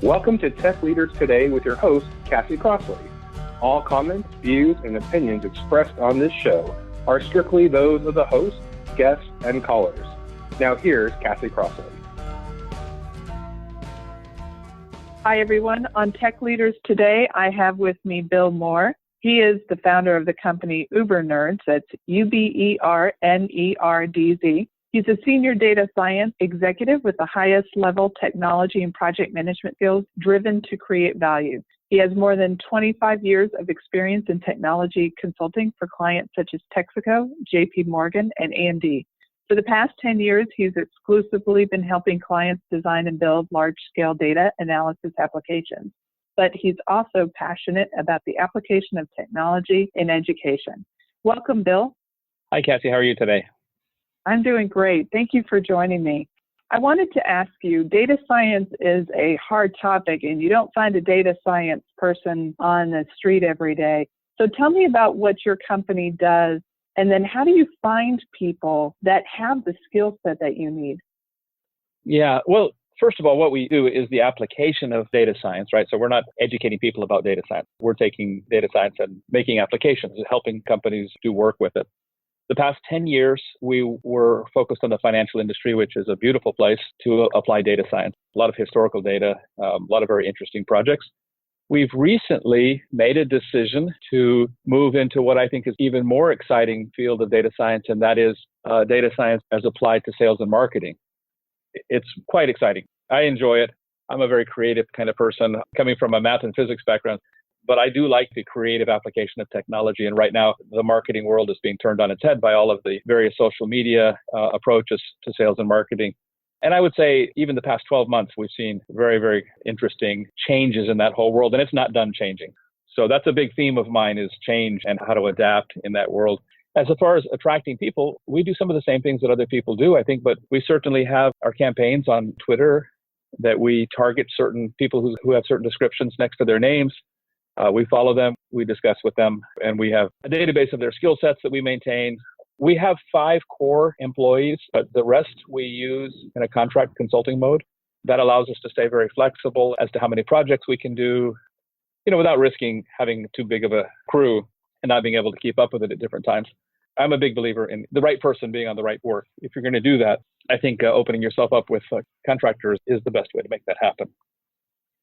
Welcome to Tech Leaders Today with your host, Cassie Crossley. All comments, views, and opinions expressed on this show are strictly those of the host, guests, and callers. Now here's Cassie Crossley. Hi, everyone. On Tech Leaders Today, I have with me Bill Moore. He is the founder of the company UberNerdz. That's UberNerdz. He's a senior data science executive with the highest level technology and project management skills driven to create value. He has more than 25 years of experience in technology consulting for clients such as Texaco, JP Morgan, and AMD. For the past 10 years, he's exclusively been helping clients design and build large-scale data analysis applications. But he's also passionate about the application of technology in education. Welcome, Bill. Hi, Cassie. How are you today? I'm doing great. Thank you for joining me. I wanted to ask you, data science is a hard topic, and you don't find a data science person on the street every day. So tell me about what your company does, and then how do you find people that have the skill set that you need? Yeah, well, first of all, what we do is the application of data science, right? So we're not educating people about data science. We're taking data science and making applications and helping companies do work with it. The past 10 years, we were focused on the financial industry, which is a beautiful place to apply data science. A lot of historical data, a lot of very interesting projects. We've recently made a decision to move into what I think is even more exciting field of data science, and that is data science as applied to sales and marketing. It's quite exciting. I enjoy it. I'm a very creative kind of person coming from a math and physics background. But I do like the creative application of technology. And right now, the marketing world is being turned on its head by all of the various social media approaches to sales and marketing. And I would say even the past 12 months, we've seen very, very interesting changes in that whole world. And it's not done changing. So that's a big theme of mine is change and how to adapt in that world. As far as attracting people, we do some of the same things that other people do, I think. But we certainly have our campaigns on Twitter that we target certain people who have certain descriptions next to their names. We follow them, we discuss with them, and we have a database of their skill sets that we maintain. We have 5 core employees, but the rest we use in a contract consulting mode. That allows us to stay very flexible as to how many projects we can do, without risking having too big of a crew and not being able to keep up with it at different times. I'm a big believer in the right person being on the right work. If you're going to do that, I think opening yourself up with contractors is the best way to make that happen.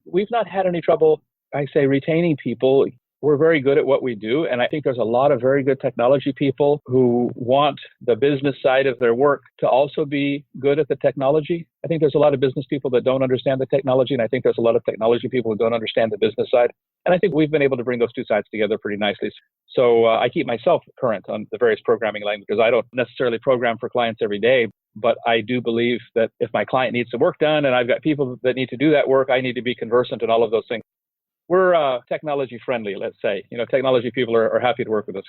We've not had any trouble, I say, retaining people. We're very good at what we do. And I think there's a lot of very good technology people who want the business side of their work to also be good at the technology. I think there's a lot of business people that don't understand the technology. And I think there's a lot of technology people who don't understand the business side. And I think we've been able to bring those two sides together pretty nicely. So I keep myself current on the various programming languages. I don't necessarily program for clients every day, but I do believe that if my client needs some work done and I've got people that need to do that work, I need to be conversant in all of those things. We're technology friendly, let's say. Technology people are happy to work with us.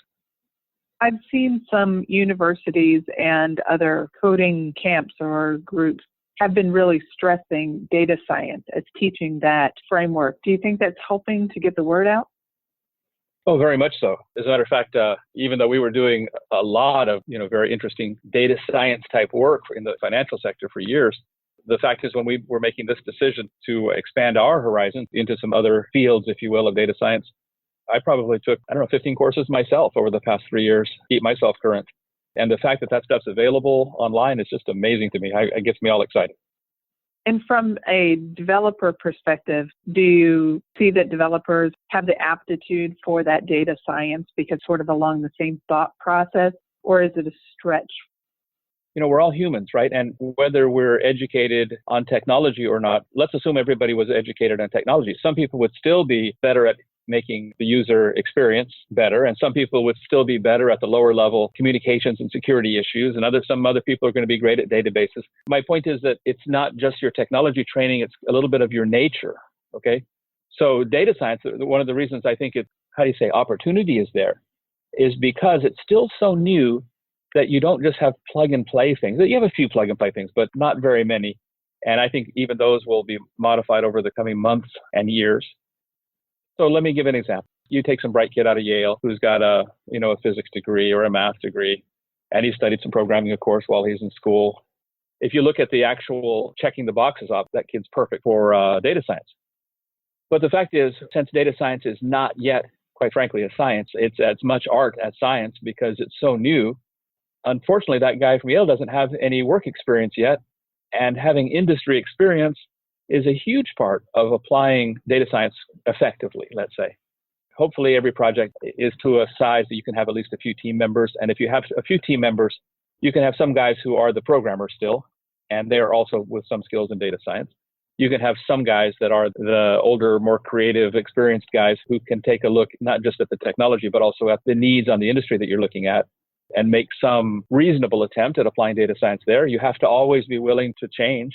I've seen some universities and other coding camps or groups have been really stressing data science as teaching that framework. Do you think that's helping to get the word out? Oh, very much so. As a matter of fact, even though we were doing a lot of, very interesting data science type work in the financial sector for years, the fact is when we were making this decision to expand our horizon into some other fields, if you will, of data science, I probably took, 15 courses myself over the past 3 years to keep myself current. And the fact that stuff's available online is just amazing to me. It gets me all excited. And from a developer perspective, do you see that developers have the aptitude for that data science because sort of along the same thought process, or is it a stretch? We're all humans, right? And whether we're educated on technology or not, let's assume everybody was educated on technology. Some people would still be better at making the user experience better, and some people would still be better at the lower level communications and security issues, and some other people are going to be great at databases. My point is that it's not just your technology training, it's a little bit of your nature, okay? So data science, one of the reasons I think opportunity is there, is because it's still so new that you don't just have plug and play things. You have a few plug and play ththings, but not very many. And I think even those will be modified over the coming months and years. So let me give an example. You take some bright kid out of Yale who's got a physics degree or a math degree, and he studied some programming, of course, while he's in school. If you look at the actual checking the boxes off, that kid's perfect for data science. But the fact is, since data science is not yet, quite frankly, a science, it's as much art as science because it's so new. Unfortunately, that guy from Yale doesn't have any work experience yet. And having industry experience is a huge part of applying data science effectively, let's say. Hopefully, every project is to a size that you can have at least a few team members. And if you have a few team members, you can have some guys who are the programmers still, and they are also with some skills in data science. You can have some guys that are the older, more creative, experienced guys who can take a look not just at the technology, but also at the needs on the industry that you're looking at and make some reasonable attempt at applying data science there. You have to always be willing to change.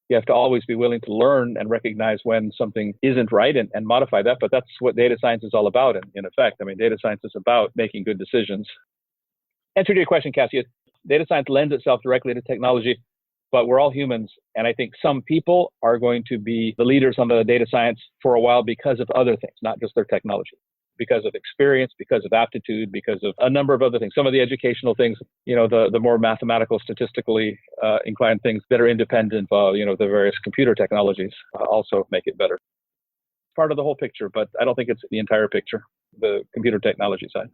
You have to always be willing to learn and recognize when something isn't right and modify that. But that's what data science is all about, in effect. I mean, data science is about making good decisions. Answer to your question, Cassie, data science lends itself directly to technology, but we're all humans. And I think some people are going to be the leaders on the data science for a while because of other things, not just their technology, because of experience, because of aptitude, because of a number of other things. Some of the educational things, the more mathematical, statistically inclined things that are independent of, the various computer technologies also make it better. Part of the whole picture, but I don't think it's the entire picture, the computer technology side.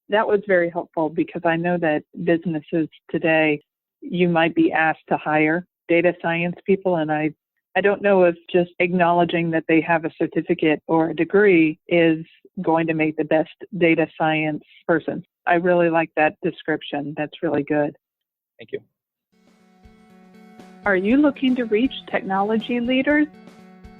That was very helpful because I know that businesses today, you might be asked to hire data science people, and I don't know if just acknowledging that they have a certificate or a degree is going to make the best data science person. I really like that description. That's really good. Thank you. Are you looking to reach technology leaders?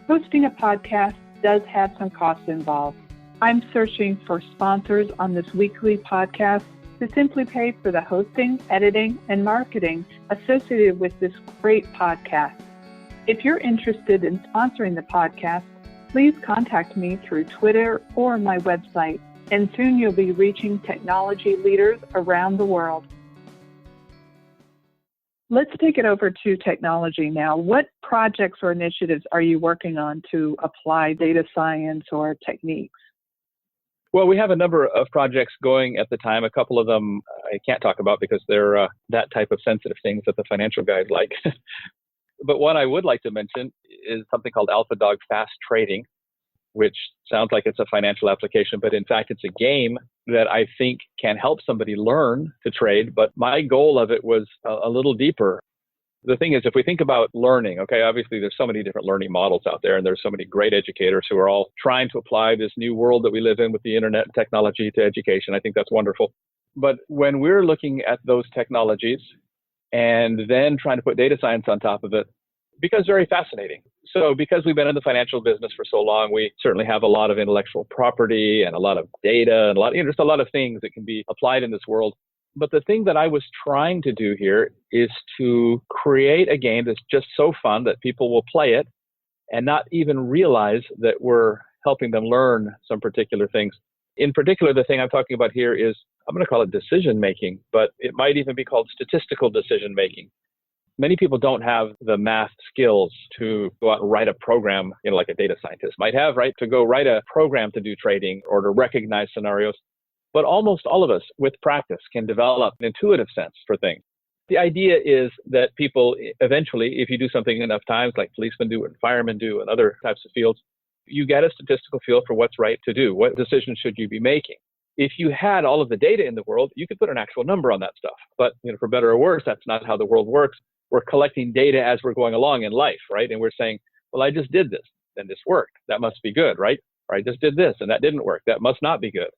Hosting a podcast does have some costs involved. I'm searching for sponsors on this weekly podcast to simply pay for the hosting, editing, and marketing associated with this great podcast. If you're interested in sponsoring the podcast, please contact me through Twitter or my website, and soon you'll be reaching technology leaders around the world. Let's take it over to technology now. What projects or initiatives are you working on to apply data science or techniques? Well, we have a number of projects going at the time. A couple of them I can't talk about because they're that type of sensitive things that the financial guys like. But one I would like to mention is something called AlphaDog Fast Trading, which sounds like it's a financial application, but in fact, it's a game that I think can help somebody learn to trade. But my goal of it was a little deeper. The thing is, if we think about learning, okay, obviously there's so many different learning models out there, and there's so many great educators who are all trying to apply this new world that we live in with the internet and technology to education. I think that's wonderful. But when we're looking at those technologies and then trying to put data science on top of it, it becomes very fascinating. So because we've been in the financial business for so long, we certainly have a lot of intellectual property and a lot of data and just a lot of things that can be applied in this world. But the thing that I was trying to do here is to create a game that's just so fun that people will play it and not even realize that we're helping them learn some particular things. In particular, the thing I'm talking about here is, I'm going to call it decision making, but it might even be called statistical decision making. Many people don't have the math skills to go out and write a program, like a data scientist might have, right? To go write a program to do trading or to recognize scenarios. But almost all of us, with practice, can develop an intuitive sense for things. The idea is that people eventually, if you do something enough times, like policemen do and firemen do and other types of fields, you get a statistical feel for what's right to do. What decisions should you be making? If you had all of the data in the world, you could put an actual number on that stuff. But for better or worse, that's not how the world works. We're collecting data as we're going along in life, right? And we're saying, well, I just did this, and this worked. That must be good, right? Or I just did this, and that didn't work. That must not be good.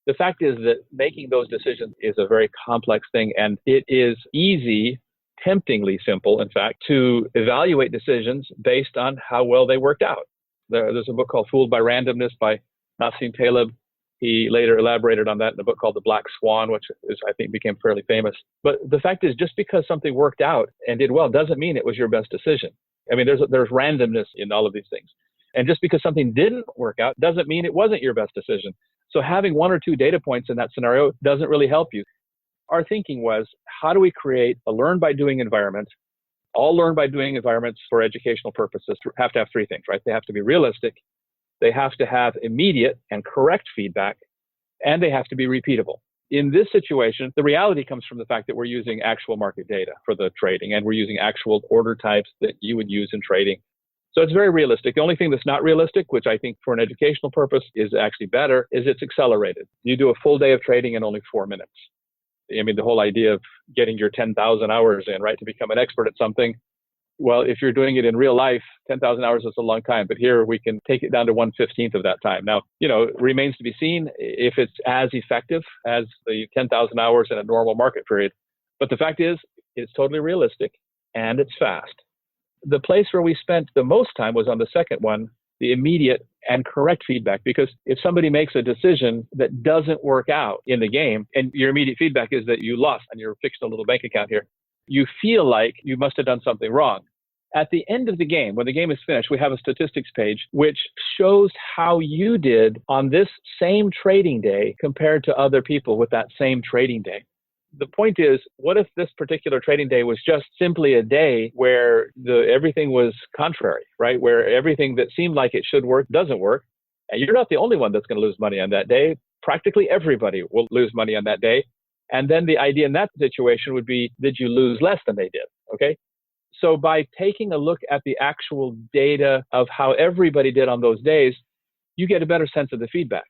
The fact is that making those decisions is a very complex thing, and it is easy, temptingly simple, in fact, to evaluate decisions based on how well they worked out. There's a book called Fooled by Randomness by Nassim Taleb. He later elaborated on that in a book called The Black Swan, which I think became fairly famous. But the fact is, just because something worked out and did well doesn't mean it was your best decision. I mean, there's randomness in all of these things. And just because something didn't work out doesn't mean it wasn't your best decision. So having one or two data points in that scenario doesn't really help you. Our thinking was, how do we create a learn by doing environment? All learn by doing environments for educational purposes have to have three things, right? They have to be realistic, they have to have immediate and correct feedback, and they have to be repeatable. In this situation, the reality comes from the fact that we're using actual market data for the trading, and we're using actual order types that you would use in trading. So it's very realistic. The only thing that's not realistic, which I think for an educational purpose is actually better, is it's accelerated. You do a full day of trading in only 4 minutes. I mean, the whole idea of getting your 10,000 hours in, right, to become an expert at something. Well, if you're doing it in real life, 10,000 hours is a long time, but here we can take it down to 1/15 of that time. Now, it remains to be seen if it's as effective as the 10,000 hours in a normal market period. But the fact is, it's totally realistic and it's fast. The place where we spent the most time was on the second one, the immediate and correct feedback, because if somebody makes a decision that doesn't work out in the game, and your immediate feedback is that you lost and you're fixed a little bank account here, you feel like you must have done something wrong. At the end of the game, when the game is finished, we have a statistics page which shows how you did on this same trading day compared to other people with that same trading day. The point is, what if this particular trading day was just simply a day where everything was contrary, right? Where everything that seemed like it should work doesn't work. And you're not the only one that's going to lose money on that day. Practically everybody will lose money on that day. And then the idea in that situation would be, did you lose less than they did? Okay. So by taking a look at the actual data of how everybody did on those days, you get a better sense of the feedback.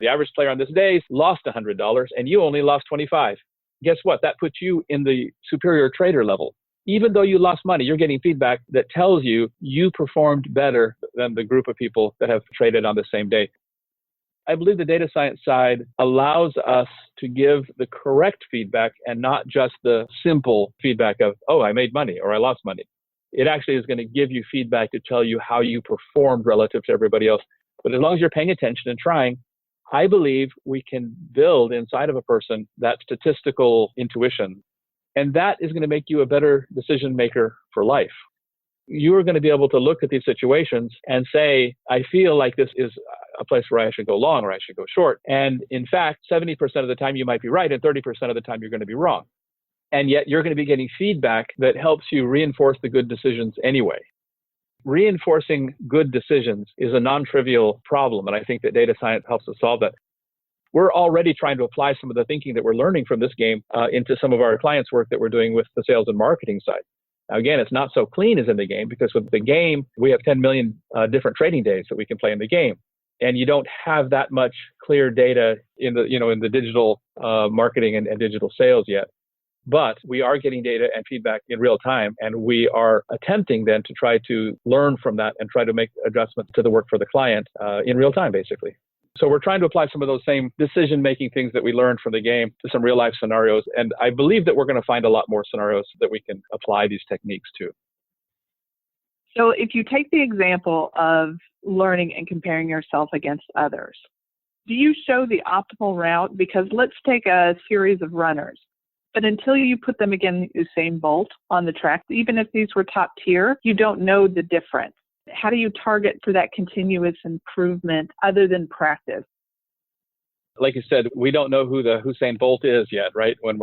The average player on this day lost $100 and you only lost $25. Guess what? That puts you in the superior trader level. Even though you lost money, you're getting feedback that tells you you performed better than the group of people that have traded on the same day. I believe the data science side allows us to give the correct feedback and not just the simple feedback of, oh, I made money or I lost money. It actually is going to give you feedback to tell you how you performed relative to everybody else. But as long as you're paying attention and trying, I believe we can build inside of a person that statistical intuition, and that is going to make you a better decision maker for life. You are going to be able to look at these situations and say, I feel like this is a place where I should go long or I should go short. And in fact, 70% of the time you might be right and 30% of the time you're going to be wrong. And yet you're going to be getting feedback that helps you reinforce the good decisions anyway. Reinforcing good decisions is a non-trivial problem, and I think that data science helps us solve that. We're already trying to apply some of the thinking that we're learning from this game into some of our clients' work that we're doing with the sales and marketing side. Now, again, it's not so clean as in the game, because with the game, we have 10 million different trading days that we can play in the game. And you don't have that much clear data in the digital marketing and digital sales yet. But we are getting data and feedback in real time, and we are attempting then to try to learn from that and try to make adjustments to the work for the client in real time, basically. So we're trying to apply some of those same decision-making things that we learned from the game to some real-life scenarios, and I believe that we're going to find a lot more scenarios that we can apply these techniques to. So if you take the example of learning and comparing yourself against others, do you show the optimal route? Because let's take a series of runners. But until you put them against Usain Bolt on the track, even if these were top tier, you don't know the difference. How do you target for that continuous improvement other than practice? Like you said, we don't know who the Usain Bolt is yet, right? When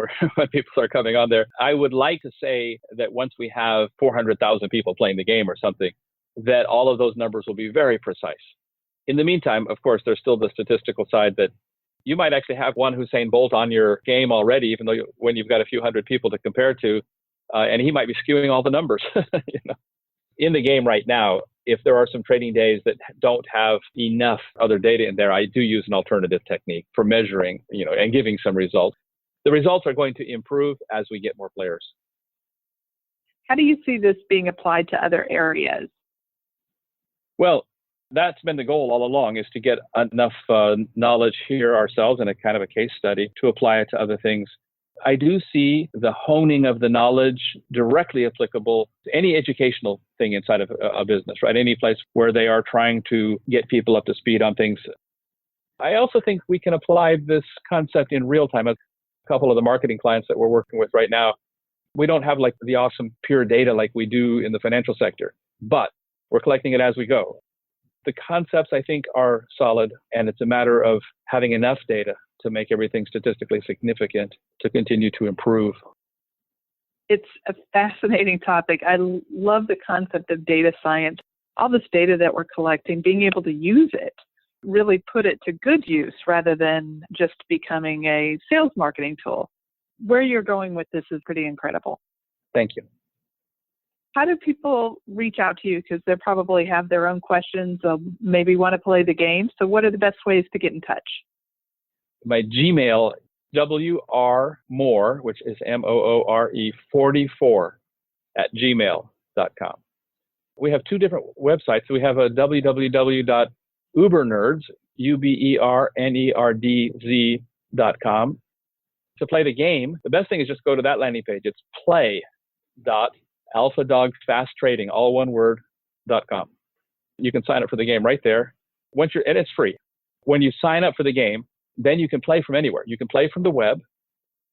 people are coming on there. I would like to say that once we have 400,000 people playing the game or something, that all of those numbers will be very precise. In the meantime, of course, there's still the statistical side that you might actually have one Usain Bolt on your game already, even though when you've got a few hundred people to compare to, and he might be skewing all the numbers. In the game right now, if there are some trading days that don't have enough other data in there, I do use an alternative technique for measuring, and giving some results. The results are going to improve as we get more players. How do you see this being applied to other areas? Well, that's been the goal all along, is to get enough knowledge here ourselves in a kind of a case study to apply it to other things. I do see the honing of the knowledge directly applicable to any educational thing inside of a business, right? Any place where they are trying to get people up to speed on things. I also think we can apply this concept in real time. A couple of the marketing clients that we're working with right now, we don't have like the awesome pure data like we do in the financial sector, but we're collecting it as we go. The concepts, I think, are solid, and it's a matter of having enough data to make everything statistically significant to continue to improve. It's a fascinating topic. I love the concept of data science. All this data that we're collecting, being able to use it, really put it to good use rather than just becoming a sales marketing tool. Where you're going with this is pretty incredible. Thank you. How do people reach out to you? Because they probably have their own questions, maybe want to play the game. So what are the best ways to get in touch? My Gmail, WRMoore, which is MOORE 44 at gmail.com. We have two different websites. We have a www.ubernerdz, UBERNERDZ.com. To play the game, the best thing is just go to that landing page. It's play.alphadogfasttrading, all one word, .com. You can sign up for the game right there. And it's free. When you sign up for the game, then you can play from anywhere. You can play from the web,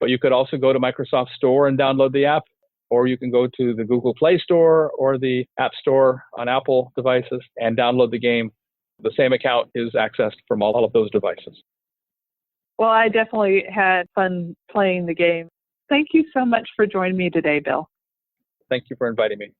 but you could also go to Microsoft Store and download the app, or you can go to the Google Play Store or the App Store on Apple devices and download the game. The same account is accessed from all of those devices. Well, I definitely had fun playing the game. Thank you so much for joining me today, Bill. Thank you for inviting me.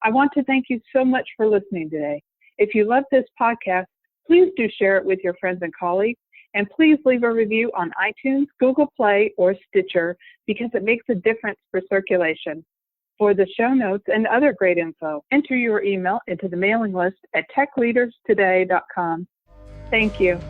I want to thank you so much for listening today. If you love this podcast, please do share it with your friends and colleagues, and please leave a review on iTunes, Google Play, or Stitcher, because it makes a difference for circulation. For the show notes and other great info, enter your email into the mailing list at techleaderstoday.com. Thank you.